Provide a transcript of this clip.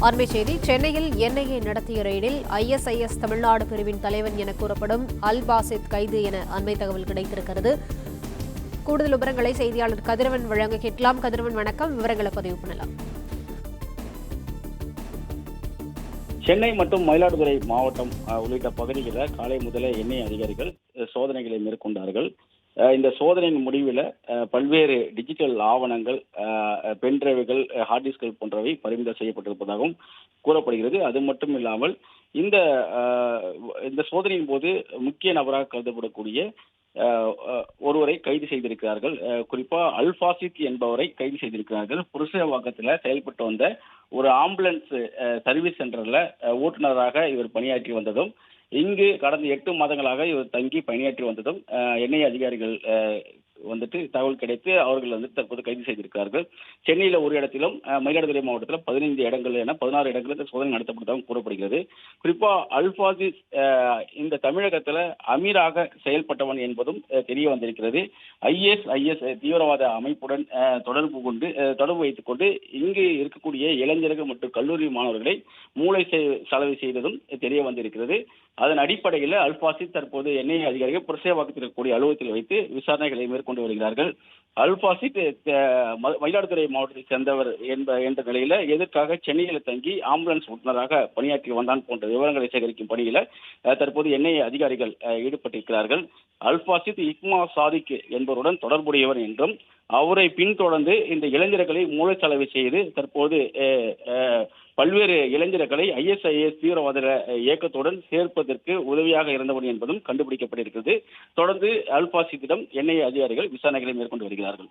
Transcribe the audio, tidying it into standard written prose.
அண்மைச் செய்தி சென்னையில் என்ஐஏ நடத்திய ரெய்டில் ISIS தமிழ்நாடு பிரிவின் தலைவன் என கூறப்படும் அல் பாசித் கைது என அண்மை தகவல் கிடைத்திருக்கிறது. கூடுதல் விவரங்களை செய்தியாளர் கதிரவன் வழங்க கேட்கலாம். கதிரவன் வணக்கம், விவரங்களை பதிவு பண்ணலாம். சென்னை மற்றும் மயிலாடுதுறை மாவட்டம் உள்ளிட்ட பகுதிகளில் காலை முதலே என்ஐஏ அதிகாரிகள் சோதனைகளை மேற்கொண்டார்கள். இந்த சோதனையின் முடிவில் பல்வேறு டிஜிட்டல் ஆவணங்கள், பென்டிரைவுகள், ஹார்ட் டிஸ்கள் போன்றவை பறிமுதல் செய்யப்பட்டிருப்பதாகவும் கூறப்படுகிறது. அது மட்டும் இல்லாமல் இந்த சோதனையின் போது முக்கிய நபராக கருதப்படக்கூடிய ஒருவரை கைது செய்திருக்கிறார்கள். குறிப்பா அல் பாசித் என்பவரை கைது செய்திருக்கிறார்கள். புருஷவாக்கத்தில் செயல்பட்டு வந்த ஒரு ஆம்புலன்ஸ் சர்வீஸ் சென்டர்ல ஓட்டுநராக இவர் பணியாற்றி வந்ததும், இங்கு கடந்த 8 மாதங்களாக இவர் தங்கி பணியாற்றி வந்ததும் என்ஐஏ அதிகாரிகள் தகவல் கிடைத்து அவர்கள் தற்போது கைது செய்திருக்கிறார்கள். சென்னையில் ஒரு இடத்திலும், மயிலாடுதுறை மாவட்டத்தில் 15 இடங்கள் என 16 இடங்களில் இந்த சோதனை நடத்தப்பட்டதாகவும் கூறப்படுகிறது. குறிப்பா அல் பாசித் இந்த தமிழகத்தில் அமீராக செயல்பட்டவன் என்பதும் தெரிய வந்திருக்கிறது. ISIS தீவிரவாத அமைப்புடன் தொடர்பு வைத்துக் கொண்டு இங்கு இருக்கக்கூடிய இளைஞர்கள் மற்றும் கல்லூரி மாணவர்களை மூளை சலவை செய்ததும் தெரிய வந்திருக்கிறது. அதன் அடிப்படையில் அல் பாசித் தற்போது என்ஐஏ அதிகாரிகள் புரசைவாக்கத்தில் இருக்கக்கூடிய அலுவலகத்தில் வைத்து விசாரணைகளை மேற்கொண்டு வருகிறார்கள். அல் பாசித் மயிலாடுதுறை மாவட்டத்தை சேர்ந்தவர் என்ற நிலையில எதற்காக சென்னையில் தங்கி ஆம்புலன்ஸ் ஓட்டுநராக பணியாற்றி வந்தான் போன்ற விவரங்களை சேகரிக்கும் பணியில தற்போது என்ஐஏ அதிகாரிகள் ஈடுபட்டிருக்கிறார்கள். அல் பாசித் இக்மா சாதிக் என்பவருடன் தொடர்புடையவர் என்றும், அவரை பின்தொடர்ந்து இந்த இளைஞர்களை மூளைச்சலவை செய்து தற்போது பல்வேறு இளைஞர்களை ISIS தீவிரவாத இயக்கத்துடன் சேர்ப்பதற்கு உதவியாக இருந்தவன் என்பதும் கண்டுபிடிக்கப்பட்டிருக்கிறது. தொடர்ந்து அல் பாசித்திடம் என்ஐஏ அதிகாரிகள் விசாரணைகளை மேற்கொண்டு வருகிறார்கள்.